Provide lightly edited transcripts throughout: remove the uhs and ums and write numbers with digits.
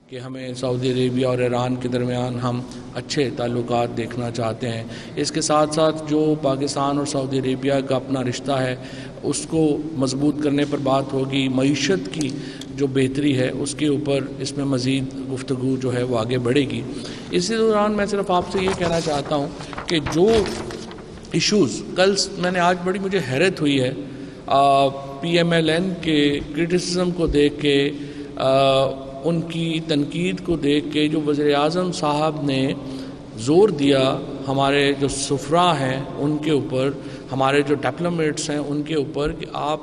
کہ ہمیں سعودی عربیہ اور ایران کے درمیان ہم اچھے تعلقات دیکھنا چاہتے ہیں۔ اس کے ساتھ ساتھ جو پاکستان اور سعودی عربیہ کا اپنا رشتہ ہے اس کو مضبوط کرنے پر بات ہوگی۔ معیشت کی جو بہتری ہے اس کے اوپر اس میں مزید گفتگو جو ہے وہ آگے بڑھے گی۔ اسی دوران میں صرف آپ سے یہ کہنا چاہتا ہوں کہ جو ایشوز کل میں نے آج بڑی مجھے حیرت ہوئی ہے پی ایم ایل این کے کرٹیسزم کو دیکھ کے، ان کی تنقید کو دیکھ کے، جو وزیر اعظم صاحب نے زور دیا ہمارے جو سفراء ہیں ان کے اوپر، ہمارے جو ڈپلومیٹس ہیں ان کے اوپر، کہ آپ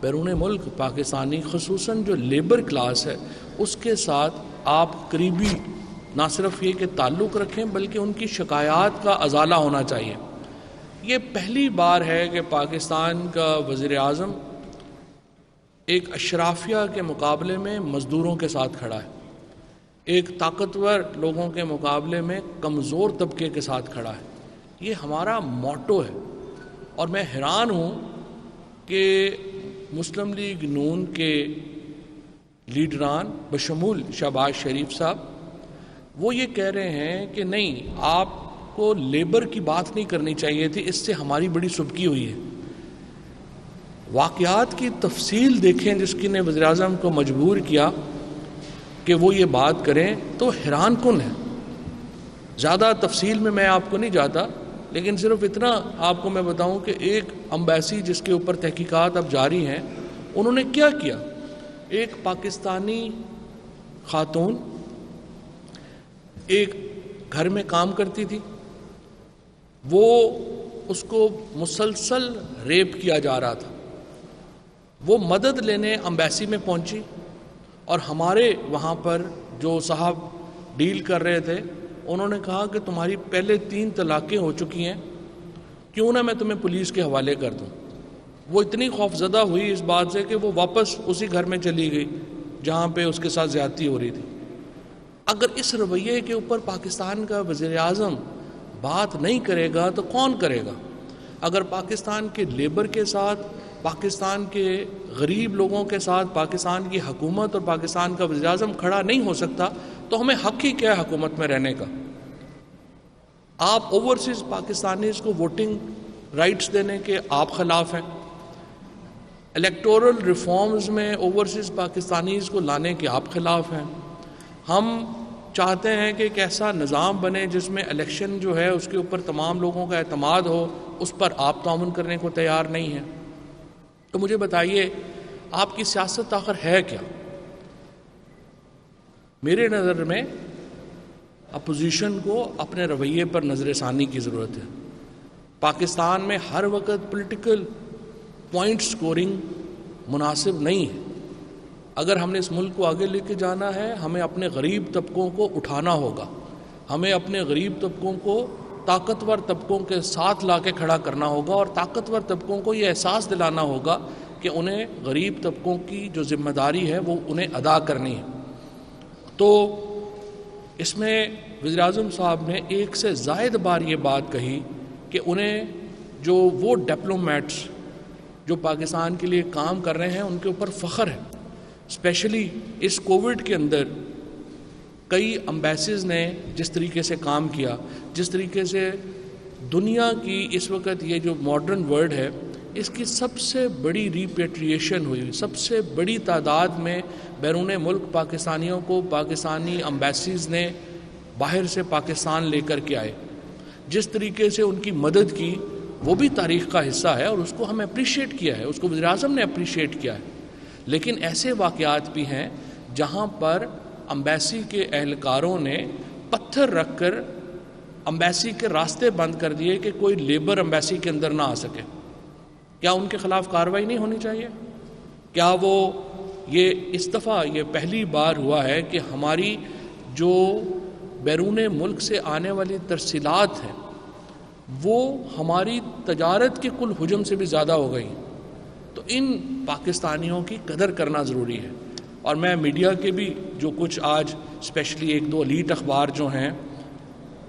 بیرون ملک پاکستانی خصوصاً جو لیبر کلاس ہے اس کے ساتھ آپ قریبی نہ صرف یہ کہ تعلق رکھیں بلکہ ان کی شکایات کا ازالہ ہونا چاہیے۔ یہ پہلی بار ہے کہ پاکستان کا وزیر اعظم ایک اشرافیہ کے مقابلے میں مزدوروں کے ساتھ کھڑا ہے، ایک طاقتور لوگوں کے مقابلے میں کمزور طبقے کے ساتھ کھڑا ہے۔ یہ ہمارا موٹو ہے، اور میں حیران ہوں کہ مسلم لیگ نون کے لیڈران بشمول شہباز شریف صاحب وہ یہ کہہ رہے ہیں کہ نہیں، آپ کو لیبر کی بات نہیں کرنی چاہیے تھی، اس سے ہماری بڑی سبکی ہوئی ہے۔ واقعات کی تفصیل دیکھیں جس کی نے وزیر اعظم کو مجبور کیا کہ وہ یہ بات کریں تو حیران کن ہے۔ زیادہ تفصیل میں آپ کو نہیں جاتا، لیکن صرف اتنا آپ کو میں بتاؤں کہ ایک امبیسی جس کے اوپر تحقیقات اب جاری ہیں، انہوں نے کیا کیا، ایک پاکستانی خاتون ایک گھر میں کام کرتی تھی، وہ اس کو مسلسل ریپ کیا جا رہا تھا، وہ مدد لینے امبیسی میں پہنچی، اور ہمارے وہاں پر جو صاحب ڈیل کر رہے تھے انہوں نے کہا کہ تمہاری پہلے 3 طلاقیں ہو چکی ہیں، کیوں نہ میں تمہیں پولیس کے حوالے کر دوں۔ وہ اتنی خوفزدہ ہوئی اس بات سے کہ وہ واپس اسی گھر میں چلی گئی جہاں پہ اس کے ساتھ زیادتی ہو رہی تھی۔ اگر اس رویے کے اوپر پاکستان کا وزیر اعظم بات نہیں کرے گا تو کون کرے گا؟ اگر پاکستان کے لیبر کے ساتھ، پاکستان کے غریب لوگوں کے ساتھ پاکستان کی حکومت اور پاکستان کا وزیر اعظم کھڑا نہیں ہو سکتا تو ہمیں حق ہی کیا ہے حکومت میں رہنے کا؟ آپ اوورسیز پاکستانیز کو ووٹنگ رائٹس دینے کے آپ خلاف ہیں، الیکٹورل ریفارمز میں اوورسیز پاکستانیز کو لانے کے آپ خلاف ہیں۔ ہم چاہتے ہیں کہ ایک ایسا نظام بنے جس میں الیکشن جو ہے اس کے اوپر تمام لوگوں کا اعتماد ہو، اس پر آپ تعاون کرنے کو تیار نہیں ہیں۔ تو مجھے بتائیے آپ کی سیاست آخر ہے کیا؟ میرے نظر میں اپوزیشن کو اپنے رویے پر نظر ثانی کی ضرورت ہے۔ پاکستان میں ہر وقت پولیٹیکل پوائنٹ سکورنگ مناسب نہیں ہے۔ اگر ہم نے اس ملک کو آگے لے کے جانا ہے، ہمیں اپنے غریب طبقوں کو اٹھانا ہوگا، ہمیں اپنے غریب طبقوں کو طاقتور طبقوں کے ساتھ لا کے کھڑا کرنا ہوگا، اور طاقتور طبقوں کو یہ احساس دلانا ہوگا کہ انہیں غریب طبقوں کی جو ذمہ داری ہے وہ انہیں ادا کرنی ہے۔ تو اس میں وزیر اعظم صاحب نے ایک سے زائد بار یہ بات کہی کہ انہیں جو وہ ڈپلومیٹس جو پاکستان کے لیے کام کر رہے ہیں ان کے اوپر فخر ہے۔ اسپیشلی اس کووڈ کے اندر کئی امبیسیز نے جس طریقے سے کام کیا، جس طریقے سے دنیا کی اس وقت یہ جو ماڈرن ورلڈ ہے اس کی سب سے بڑی ریپیٹریشن ہوئی، سب سے بڑی تعداد میں بیرون ملک پاکستانیوں کو پاکستانی امبیسیز نے باہر سے پاکستان لے کر کے آئے، جس طریقے سے ان کی مدد کی وہ بھی تاریخ کا حصہ ہے، اور اس کو ہم اپریشیٹ کیا ہے، اس کو وزیر اعظم نے اپریشیٹ کیا ہے۔ لیکن ایسے واقعات بھی ہیں جہاں پر امبیسی کے اہلکاروں نے پتھر رکھ کر امبیسی کے راستے بند کر دیے کہ کوئی لیبر امبیسی کے اندر نہ آ سکے۔ کیا ان کے خلاف کارروائی نہیں ہونی چاہیے؟ کیا وہ یہ اس دفعہ یہ پہلی بار ہوا ہے کہ ہماری جو بیرون ملک سے آنے والی ترسیلات ہیں وہ ہماری تجارت کے کل حجم سے بھی زیادہ ہو گئی، تو ان پاکستانیوں کی قدر کرنا ضروری ہے۔ اور میں میڈیا کے بھی جو کچھ آج اسپیشلی 1-2 ایلیٹ اخبار جو ہیں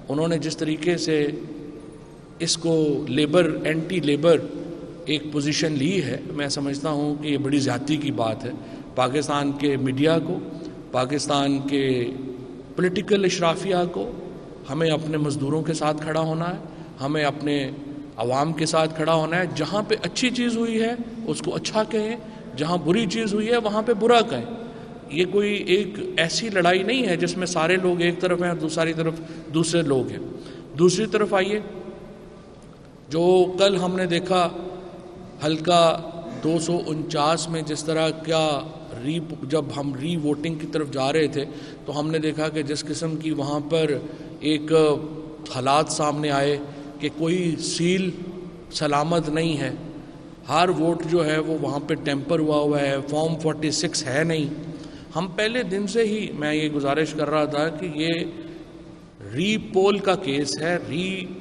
انہوں نے جس طریقے سے اس کو لیبر اینٹی لیبر ایک پوزیشن لی ہے، میں سمجھتا ہوں کہ یہ بڑی زیادتی کی بات ہے۔ پاکستان کے میڈیا کو پاکستان کے پولیٹیکل اشرافیہ کو ہمیں اپنے مزدوروں کے ساتھ کھڑا ہونا ہے, ہمیں اپنے عوام کے ساتھ کھڑا ہونا ہے. جہاں پہ اچھی چیز ہوئی ہے اس کو اچھا کہیں, جہاں بری چیز ہوئی ہے وہاں پہ برا کہیں. یہ کوئی ایک ایسی لڑائی نہیں ہے جس میں سارے لوگ ایک طرف ہیں اور دوسری طرف دوسرے لوگ ہیں. دوسری طرف آئیے, جو کل ہم نے دیکھا حلقہ 249 میں جس طرح کیا جب ہم ری ووٹنگ کی طرف جا رہے تھے تو ہم نے دیکھا کہ جس قسم کی وہاں پر ایک حالات سامنے آئے کہ کوئی سیل سلامت نہیں ہے, ہر ووٹ جو ہے وہ وہاں پہ ٹیمپر ہوا ہے, فارم 46 ہے نہیں. ہم پہلے دن سے ہی میں یہ گزارش کر رہا تھا کہ یہ ری پول کا کیس ہے,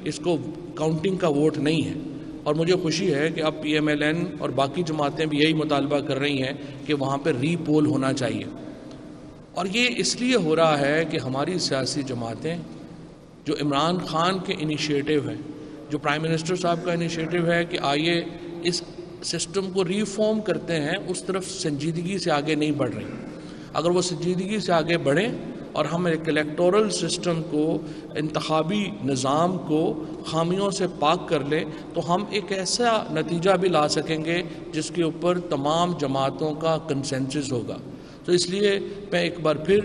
اس کو کاؤنٹنگ کا ووٹ نہیں ہے. اور مجھے خوشی ہے کہ اب PMLN اور باقی جماعتیں بھی یہی مطالبہ کر رہی ہیں کہ وہاں پہ ری پول ہونا چاہیے. اور یہ اس لیے ہو رہا ہے کہ ہماری سیاسی جماعتیں جو عمران خان کے انیشیٹو ہیں, جو پرائم منسٹر صاحب کا انیشیٹو ہے کہ آئیے اس سسٹم کو ریفارم کرتے ہیں, اس طرف سنجیدگی سے آگے نہیں بڑھ رہی. اگر وہ سنجیدگی سے آگے بڑھیں اور ہم ایک الیکٹورل سسٹم کو, انتخابی نظام کو خامیوں سے پاک کر لیں تو ہم ایک ایسا نتیجہ بھی لا سکیں گے جس کے اوپر تمام جماعتوں کا کنسنسس ہوگا. تو اس لیے میں ایک بار پھر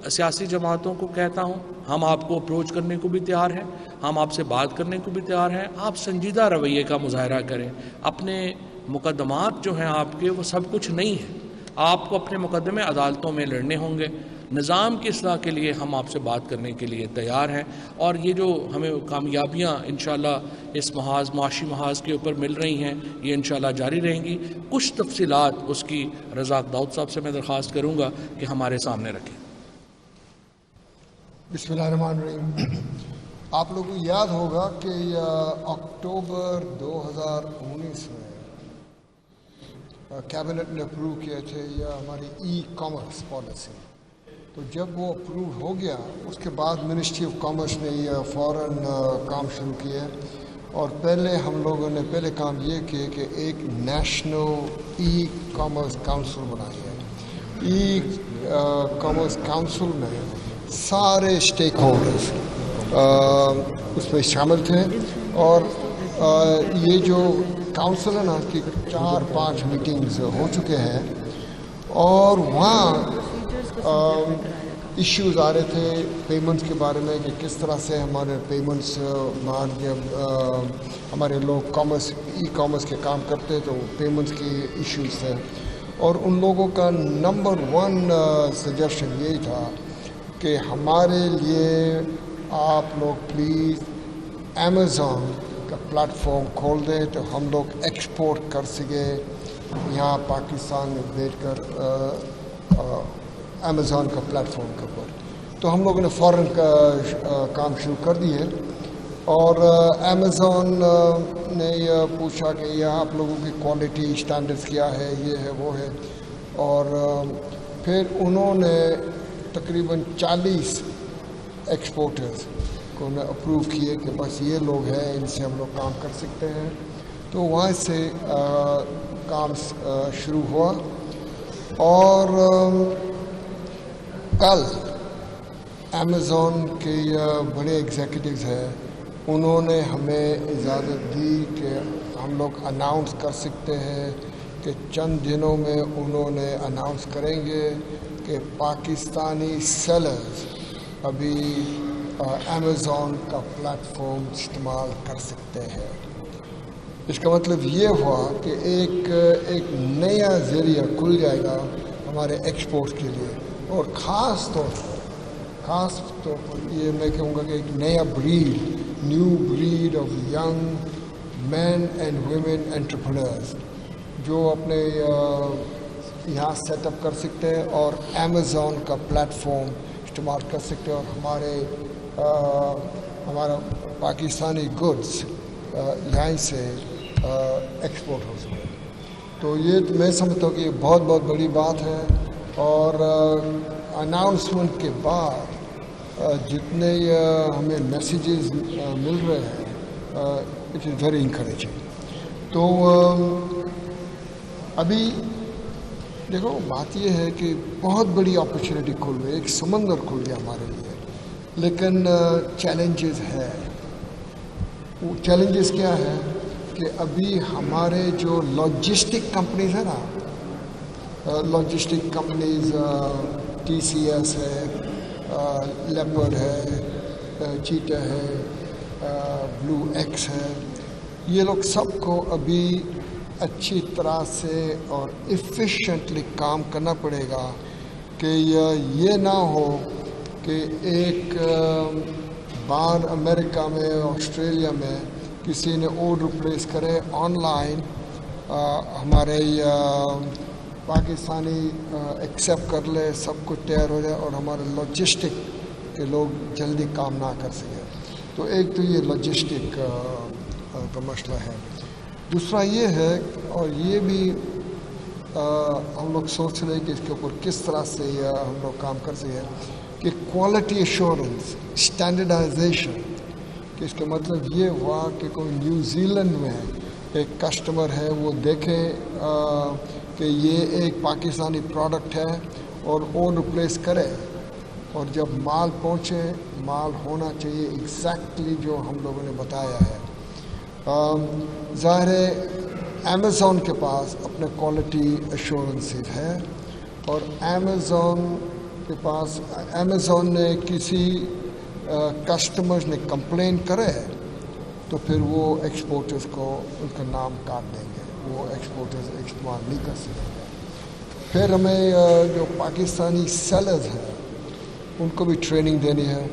سیاسی جماعتوں کو کہتا ہوں, ہم آپ کو اپروچ کرنے کو بھی تیار ہیں, ہم آپ سے بات کرنے کو بھی تیار ہیں. آپ سنجیدہ رویے کا مظاہرہ کریں. اپنے مقدمات جو ہیں آپ کے وہ سب کچھ نہیں ہیں, آپ کو اپنے مقدمے عدالتوں میں لڑنے ہوں گے. نظام کی اصلاح کے لیے ہم آپ سے بات کرنے کے لیے تیار ہیں. اور یہ جو ہمیں کامیابیاں انشاءاللہ اس معاشی محاذ کے اوپر مل رہی ہیں یہ انشاءاللہ جاری رہیں گی. کچھ تفصیلات اس کی رزاق داؤد صاحب سے میں درخواست کروں گا کہ ہمارے سامنے رکھیں. بسم اللہ الرحمن الرحیم. آپ لوگوں کو یاد ہوگا کہ اکتوبر 2019 میں کیبنٹ نے اپروو کیے تھے یہ ہماری ای کامرس پالیسی. تو جب وہ اپروو ہو گیا اس کے بعد منسٹری آف کامرس نے یہ فوراً کام شروع کیا, اور پہلے ہم لوگوں نے کام یہ کیا کہ ایک نیشنل ای کامرس کونسل بنائی ہے. ای کامرس کونسل میں سارے اسٹیک ہولڈرز اس میں شامل تھے, اور یہ جو کونسل ہے نا اس کی 4-5 میٹنگز ہو چکے ہیں, اور وہاں ایشوز آ رہے تھے پیمنٹس کے بارے میں کہ کس طرح سے ہمارے پیمنٹس, ہمارے لوگ ای کامرس کے کام کرتے تو پیمنٹس کی ایشوز تھے. اور ان لوگوں کا نمبر 1 سجیشن یہی تھا کہ ہمارے لیے آپ لوگ پلیز امیزون کا پلیٹ فارم کھول دیں تو ہم لوگ ایکسپورٹ کر سکیں یہاں پاکستان میں بیٹھ کر امیزون کا پلیٹ فارم کے اوپر. تو ہم لوگوں نے فوراً کام شروع کر دیے, اور امیزون نے یہ پوچھا کہ یہ آپ لوگوں کی کوالٹی اسٹینڈرڈس کیا ہے, یہ ہے وہ ہے. اور پھر انہوں نے تقریباً 40 ایکسپورٹرز کو نے اپروو کیے کہ بس یہ لوگ ہیں, ان سے ہم لوگ کام کر سکتے ہیں. تو وہاں سے کام شروع ہوا, اور کل امیزون کے بڑے ایگزیکٹوز ہیں انہوں نے ہمیں اجازت دی کہ ہم لوگ اناؤنس کر سکتے ہیں کہ چند دنوں میں انہوں نے اناؤنس کریں گے کہ پاکستانی سیلرز ابھی امیزون کا پلیٹ فارم استعمال کر سکتے ہیں. اس کا مطلب یہ ہوا کہ ایک نیا ذریعہ کھل جائے گا ہمارے ایکسپورٹ کے لیے, اور خاص طور پر یہ میں کہوں گا کہ ایک نیا new breed of young men and women entrepreneurs جو اپنے یہاں سیٹ اپ کر سکتے ہیں اور امیزون کا پلیٹ فارم استعمال کر سکتے ہیں, اور ہمارا پاکستانی گڈس یہیں سے ایکسپورٹ ہو سکے. تو یہ میں سمجھتا ہوں کہ یہ بہت بہت بڑی بات ہے. اور اناؤنسمنٹ کے بعد جتنے ہمیں میسیجز مل رہے ہیں اٹ از ویری انکریجنگ. تو ابھی دیکھو بات یہ ہے کہ بہت بڑی اپرچونیٹی کھل گئی، ایک سمندر کھل گیا ہمارے لیے، لیکن چیلنجز ہے. وہ چیلنجز کیا ہے کہ ابھی ہمارے جو لاجسٹک کمپنیز ہیں نا، لاجسٹک کمپنیز TCS ہے، لیپرڈ ہے، چیٹا ہے، بلو ایکس ہے، یہ لوگ سب کو ابھی اچھی طرح سے اور ایفیشینٹلی کام کرنا پڑے گا کہ یہ نہ ہو کہ ایک بار امریکہ میں آسٹریلیا میں کسی نے آرڈر پلیس کرے آن لائن، ہمارے پاکستانی ایکسیپٹ کر لے، سب کچھ تیار ہو جائے اور ہمارے لاجسٹک کے لوگ جلدی کام نہ کر سکے. تو ایک تو یہ لاجسٹک کا مسئلہ ہے. دوسرا یہ ہے، اور یہ بھی ہم لوگ سوچ رہے کہ اس کے اوپر کس طرح سے ہم لوگ کام کر سکیں، کہ کوالٹی ایشورنس، اسٹینڈرڈائزیشن، کہ اس کا مطلب یہ ہوا کہ کوئی نیوزی لینڈ میں ایک کسٹمر ہے، وہ دیکھے کہ یہ ایک پاکستانی پروڈکٹ ہے اور آرڈر پلیس کرے، اور جب مال پہنچے مال ہونا چاہیے ایگزیکٹلی جو ہم لوگوں نے بتایا ہے. ظاہر ہے امیزون کے پاس اپنے کوالٹی ایشورنسز ہے، اور امیزون کے پاس، امیزون نے کسی کسٹمرز نے کمپلین کرے تو پھر وہ ایکسپورٹرز کو ان کا نام کاٹ دیں گے، وہ ایکسپورٹرز استعمال نہیں کر سکیں گے. پھر ہمیں جو پاکستانی سیلرز ہیں ان کو بھی ٹریننگ دینی ہے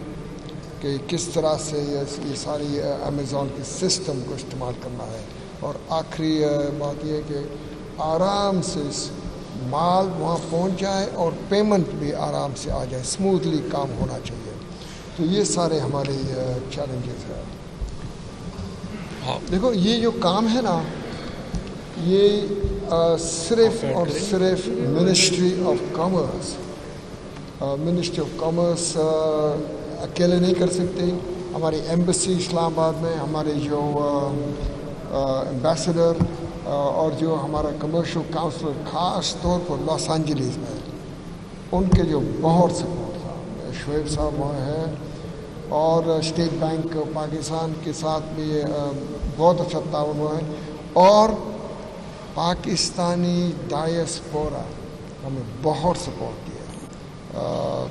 کہ کس طرح سے یہ ساری امیزون کے سسٹم کو استعمال کرنا ہے. اور آخری بات یہ کہ آرام سے مال وہاں پہنچ جائے اور پیمنٹ بھی آرام سے آ جائے، اسموتھلی کام ہونا چاہیے. تو یہ سارے ہمارے چیلنجز ہیں. دیکھو یہ جو کام ہے نا، یہ صرف اور صرف منسٹری آف کامرس اکیلے نہیں کر سکتے. ہماری ایمبیسی اسلام آباد میں، ہمارے جو ایمبیسڈر اور جو ہمارا کمرشل کاؤنسلر خاص طور پر لاس اینجلس میں، ان کے جو بہت سپورٹ تھا. شعیب صاحب وہاں ہیں، اور اسٹیٹ بینک پاکستان کے ساتھ بھی بہت اچھا تعاون ہوا ہے، اور پاکستانی ڈائسپورا ہمیں بہت سپورٹ دیا.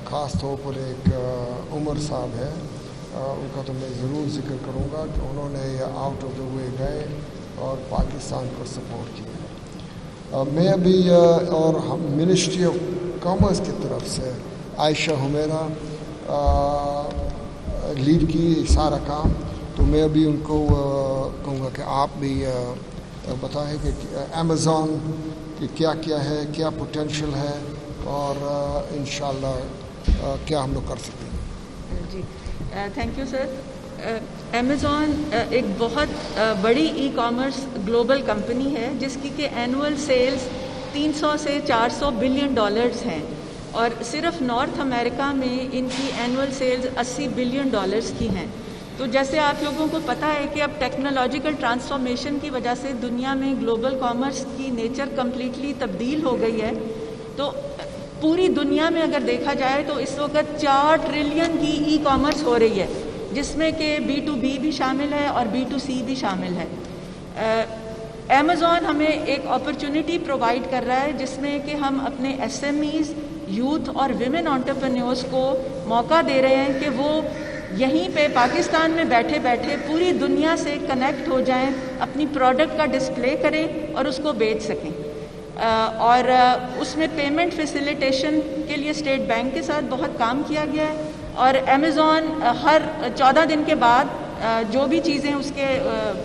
خاص طور پر ایک عمر صاحب ہے، ان کا تو میں ضرور ذکر کروں گا کہ انہوں نے آؤٹ آف دا وے گئے اور پاکستان کو سپورٹ کیا. میں ابھی اور ہم منسٹری آف کامرس کی طرف سے عائشہ حمیرہ لیڈ کی سارا کام، تو میں ابھی ان کو کہوں گا کہ آپ بھی بتائیں کہ امیزون کی کیا کیا ہے، کیا پوٹینشیل ہے، اور انشاءاللہ کیا ہم لوگ کر سکتے ہیں. جی تھینک یو سر. امیزون ایک بہت بڑی ای کامرس گلوبل کمپنی ہے جس کی کہ اینول سیلز 300 سے 400 بلین ڈالرز ہیں، اور صرف نارتھ امریکہ میں ان کی اینول سیلز 80 بلین ڈالرز کی ہیں. تو جیسے آپ لوگوں کو پتہ ہے کہ اب ٹیکنالوجیکل ٹرانسفارمیشن کی وجہ سے دنیا میں گلوبل کامرس کی نیچر کمپلیٹلی تبدیل ہو گئی ہے. تو پوری دنیا میں اگر دیکھا جائے تو اس وقت 4 ٹریلین کی ای کامرس ہو رہی ہے، جس میں کہ B2B بھی شامل ہے اور B2C بھی شامل ہے. امیزون ہمیں ایک اپرچونٹی پرووائڈ کر رہا ہے جس میں کہ ہم اپنے SMEs، یوتھ اور ویمن انٹرپرینیورس کو موقع دے رہے ہیں کہ وہ یہیں پہ پاکستان میں بیٹھے بیٹھے پوری دنیا سے کنیکٹ ہو جائیں، اپنی پروڈکٹ کا ڈسپلے کریں اور اس کو بیچ سکیں. اور اس میں پیمنٹ فیسیلیٹیشن کے لیے اسٹیٹ بینک کے ساتھ بہت کام کیا گیا ہے، اور امیزون ہر 14 دن کے بعد جو بھی چیزیں اس کے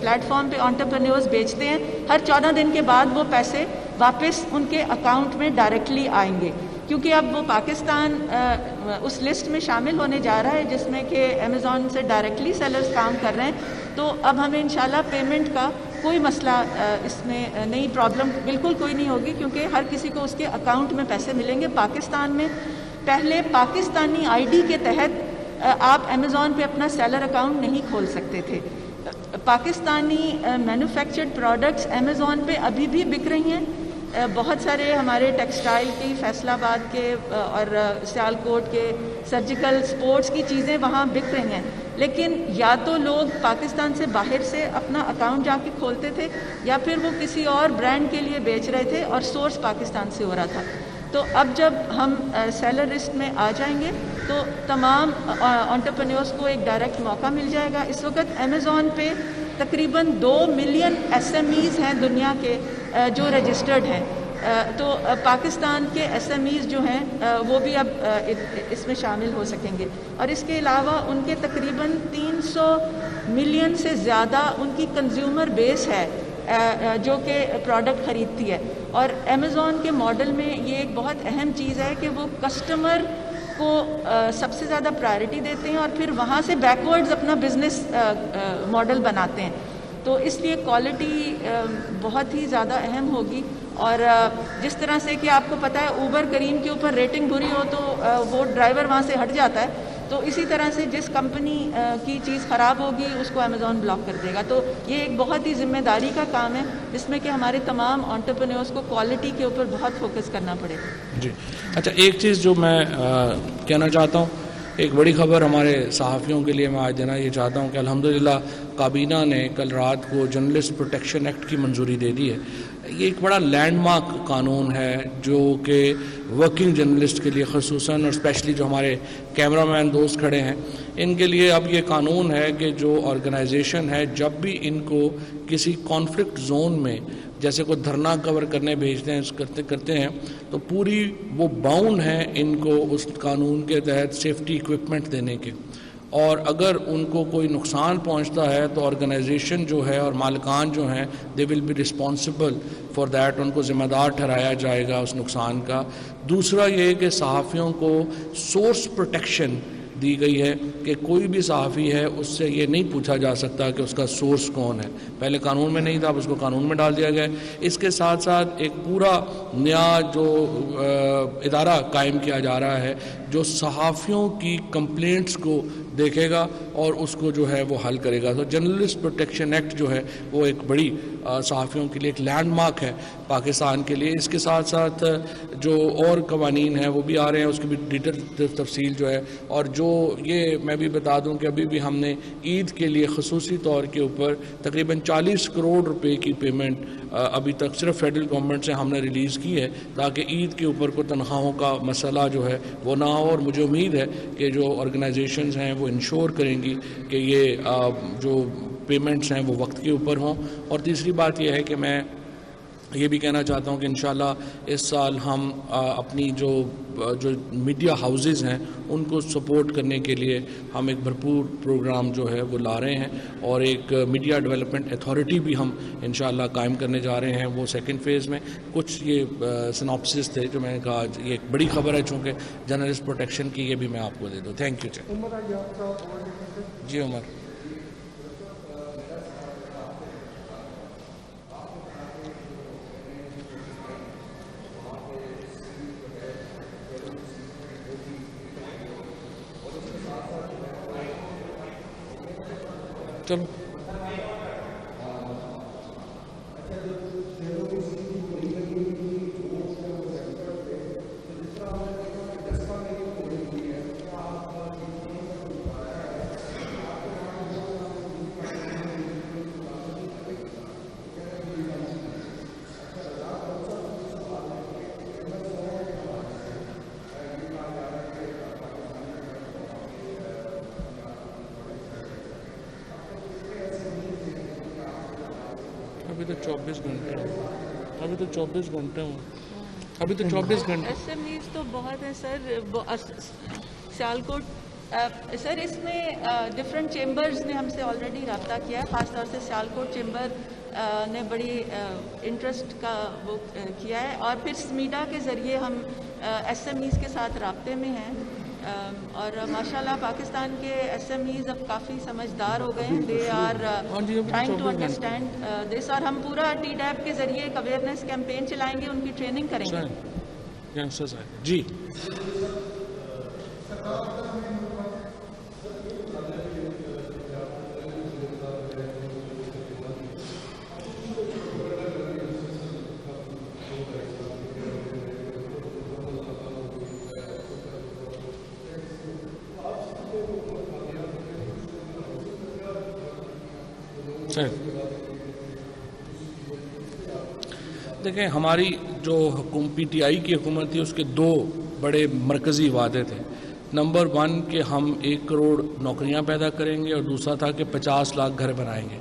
پلیٹ فارم پہ انٹرپرینیورز بیچتے ہیں، ہر 14 دن کے بعد وہ پیسے واپس ان کے اکاؤنٹ میں ڈائریکٹلی آئیں گے. کیونکہ اب وہ پاکستان اس لسٹ میں شامل ہونے جا رہا ہے جس میں کہ امیزون سے ڈائریکٹلی سیلرز کام کر رہے ہیں. تو اب ہمیں انشاءاللہ پیمنٹ کا کوئی مسئلہ اس میں نئی پرابلم بالکل کوئی نہیں ہوگی، کیونکہ ہر کسی کو اس کے اکاؤنٹ میں پیسے ملیں گے. پاکستان میں پہلے پاکستانی ID کے تحت آپ امیزون پہ اپنا سیلر اکاؤنٹ نہیں کھول سکتے تھے. پاکستانی مینوفیکچرڈ پروڈکٹس امیزون پہ ابھی بھی بک رہی ہیں، بہت سارے ہمارے ٹیکسٹائل کی فیصل آباد کے اور سیالکوٹ کے سرجیکل سپورٹس کی چیزیں وہاں بک رہی ہیں، لیکن یا تو لوگ پاکستان سے باہر سے اپنا اکاؤنٹ جا کے کھولتے تھے یا پھر وہ کسی اور برانڈ کے لیے بیچ رہے تھے اور سورس پاکستان سے ہو رہا تھا. تو اب جب ہم سیلر لسٹ میں آ جائیں گے تو تمام انٹرپرینیورس کو ایک ڈائریکٹ موقع مل جائے گا. اس وقت امیزون پہ تقریباً 2 ملین SMEs ہیں دنیا کے جو رجسٹرڈ ہیں. تو پاکستان کے SMEs جو ہیں وہ بھی اب اس میں شامل ہو سکیں گے، اور اس کے علاوہ ان کے تقریباً 300 ملین سے زیادہ ان کی کنزیومر بیس ہے جو کہ پروڈکٹ خریدتی ہے. اور امیزون کے ماڈل میں یہ ایک بہت اہم چیز ہے کہ وہ کسٹمر کو سب سے زیادہ پرائرٹی دیتے ہیں اور پھر وہاں سے بیکورڈز اپنا بزنس ماڈل بناتے ہیں. تو اس لیے کوالٹی بہت ہی زیادہ اہم ہوگی. اور جس طرح سے کہ آپ کو پتہ ہے اوبر کریم کے اوپر ریٹنگ بری ہو تو وہ ڈرائیور وہاں سے ہٹ جاتا ہے، تو اسی طرح سے جس کمپنی کی چیز خراب ہوگی اس کو امیزون بلاک کر دے گا. تو یہ ایک بہت ہی ذمہ داری کا کام ہے جس میں کہ ہمارے تمام انٹرپرینیورس کو کوالٹی کے اوپر بہت فوکس کرنا پڑے گا. جی اچھا، ایک چیز جو میں کہنا چاہتا ہوں، ایک بڑی خبر ہمارے صحافیوں کے لیے میں آج دینا یہ چاہتا ہوں کہ الحمدللہ کابینہ نے کل رات کو جرنلسٹ پروٹیکشن ایکٹ کی منظوری دے دی ہے. یہ ایک بڑا لینڈ مارک قانون ہے جو کہ ورکنگ جرنلسٹ کے لیے خصوصاً اور اسپیشلی جو ہمارے کیمرہ مین دوست کھڑے ہیں ان کے لیے اب یہ قانون ہے کہ جو آرگنائزیشن ہے جب بھی ان کو کسی کانفلکٹ زون میں جیسے کوئی دھرنا کور کرنے بھیجتے ہیں کرتے ہیں تو پوری وہ باؤنڈ ہیں ان کو اس قانون کے تحت سیفٹی ایکوپمنٹ دینے کے. اور اگر ان کو کوئی نقصان پہنچتا ہے تو آرگنائزیشن جو ہے اور مالکان جو ہیں they will be responsible for that, ان کو ذمہ دار ٹھہرایا جائے گا اس نقصان کا. دوسرا یہ کہ صحافیوں کو سورس پروٹیکشن دی گئی ہے کہ کوئی بھی صحافی ہے اس سے یہ نہیں پوچھا جا سکتا کہ اس کا سورس کون ہے. پہلے قانون میں نہیں تھا، اب اس کو قانون میں ڈال دیا گیا ہے. اس کے ساتھ ساتھ ایک پورا نیا جو ادارہ قائم کیا جا رہا ہے جو صحافیوں کی کمپلینٹس کو دیکھے گا اور اس کو جو ہے وہ حل کرے گا. تو جرنلسٹ پروٹیکشن ایکٹ جو ہے وہ ایک بڑی صحافیوں کے لیے ایک لینڈ مارک ہے پاکستان کے لیے. اس کے ساتھ ساتھ جو اور قوانین ہیں وہ بھی آ رہے ہیں، اس کی بھی ڈیٹیل تفصیل جو ہے. اور جو یہ میں بھی بتا دوں کہ ابھی بھی ہم نے عید کے لیے خصوصی طور کے اوپر تقریباً 40 کروڑ روپے کی پیمنٹ ابھی تک صرف فیڈرل گورنمنٹ سے ہم نے ریلیز کی ہے تاکہ عید کے اوپر کو تنخواہوں کا مسئلہ جو ہے وہ نہ ہو. اور مجھے امید ہے کہ جو آرگنائزیشنز ہیں وہ انشور کریں گی کہ یہ جو پیمنٹس ہیں وہ وقت کے اوپر ہوں. اور تیسری بات یہ ہے کہ میں یہ بھی کہنا چاہتا ہوں کہ انشاءاللہ اس سال ہم اپنی جو میڈیا ہاؤسز ہیں ان کو سپورٹ کرنے کے لیے ہم ایک بھرپور پروگرام جو ہے وہ لا رہے ہیں اور ایک میڈیا ڈیولپمنٹ اتھارٹی بھی ہم انشاءاللہ قائم کرنے جا رہے ہیں. وہ سیکنڈ فیز میں کچھ یہ سناپسس تھے جو میں نے کہا یہ ایک بڑی خبر ہے چونکہ جرنلسٹ پروٹیکشن کی، یہ بھی میں آپ کو دے دوں. Thank you. جی عمر. چلو ابھی تو 24 گھنٹے ہیں، ابھی تو 24 گھنٹے ہوں، ابھی تو 24 گھنٹے. SMEs تو بہت ہیں سر. سیالکوٹ سر اس میں ڈفرینٹ چیمبرز نے ہم سے آلریڈی رابطہ کیا ہے، خاص طور سے سیالکوٹ چیمبر نے بڑی انٹرسٹ کا وہ کیا ہے. اور پھر سمیڈا کے ذریعے ہم SMEs کے ساتھ رابطے میں ہیں. اور ماشاءاللہ پاکستان کے SMEs اب کافی سمجھدار ہو گئے ہیں. They are trying to understand this. اور ہم پورا TDAP کے ذریعے ایک اویئرنیس کیمپین چلائیں گے، ان کی ٹریننگ کریں گے. جی دیکھیں ہماری جو پی ٹی آئی کی حکومت تھی اس کے دو بڑے مرکزی وعدے تھے. نمبر 1 کہ ہم 1 کروڑ نوکریاں پیدا کریں گے، اور دوسرا تھا کہ 50 لاکھ گھر بنائیں گے.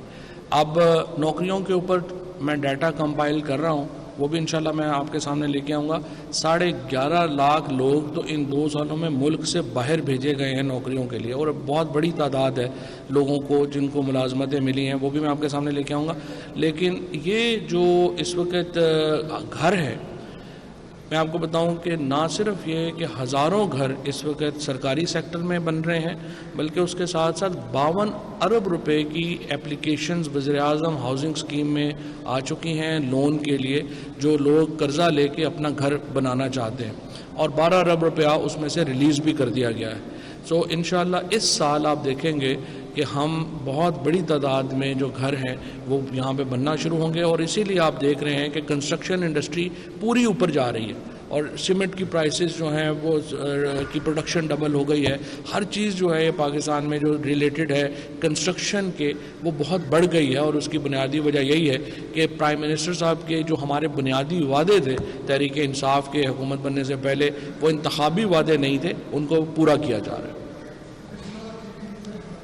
اب نوکریوں کے اوپر میں ڈیٹا کمپائل کر رہا ہوں، وہ بھی انشاءاللہ میں آپ کے سامنے لے کے آؤں گا. 11.5 لاکھ لوگ تو ان 2 سالوں میں ملک سے باہر بھیجے گئے ہیں نوکریوں کے لیے، اور بہت بڑی تعداد ہے لوگوں کو جن کو ملازمتیں ملی ہیں، وہ بھی میں آپ کے سامنے لے کے آؤں گا. لیکن یہ جو اس وقت گھر ہے، میں آپ کو بتاؤں کہ نہ صرف یہ کہ ہزاروں گھر اس وقت سرکاری سیکٹر میں بن رہے ہیں، بلکہ اس کے ساتھ ساتھ 52 ارب روپے کی اپلیکیشنز وزیر اعظم ہاؤسنگ اسکیم میں آ چکی ہیں لون کے لیے، جو لوگ قرضہ لے کے اپنا گھر بنانا چاہتے ہیں، اور 12 ارب روپیہ اس میں سے ریلیز بھی کر دیا گیا ہے. سو انشاءاللہ اس سال آپ دیکھیں گے کہ ہم بہت بڑی تعداد میں جو گھر ہیں وہ یہاں پہ بننا شروع ہوں گے. اور اسی لیے آپ دیکھ رہے ہیں کہ کنسٹرکشن انڈسٹری پوری اوپر جا رہی ہے، اور سیمنٹ کی پرائسز جو ہیں وہ کی پروڈکشن ڈبل ہو گئی ہے. ہر چیز جو ہے پاکستان میں جو ریلیٹڈ ہے کنسٹرکشن کے وہ بہت بڑھ گئی ہے، اور اس کی بنیادی وجہ یہی ہے کہ پرائم منسٹر صاحب کے جو ہمارے بنیادی وعدے تھے تحریک انصاف کے حکومت بننے سے پہلے، وہ انتخابی وعدے نہیں تھے، ان کو پورا کیا جا رہا ہے.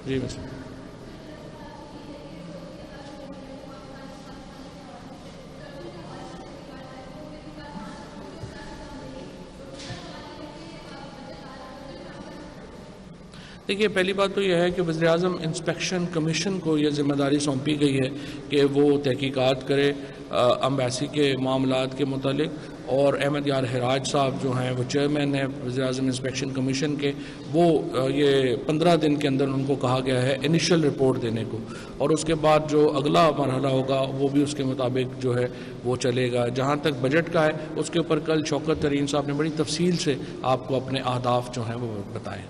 جی بس. دیکھیے پہلی بات تو یہ ہے کہ وزیر اعظم انسپیکشن کمیشن کو یہ ذمہ داری سونپی گئی ہے کہ وہ تحقیقات کرے امبیسی کے معاملات کے متعلق. اور احمد یار حراج صاحب جو ہیں وہ چیئرمین ہیں وزیر اعظم انسپیکشن کمیشن کے، وہ یہ 15 دن کے اندر ان کو کہا گیا ہے انیشل رپورٹ دینے کو، اور اس کے بعد جو اگلا مرحلہ ہوگا وہ بھی اس کے مطابق جو ہے وہ چلے گا. جہاں تک بجٹ کا ہے اس کے اوپر کل شوکت ترین صاحب نے بڑی تفصیل سے آپ کو اپنے اہداف جو ہیں وہ بتائے.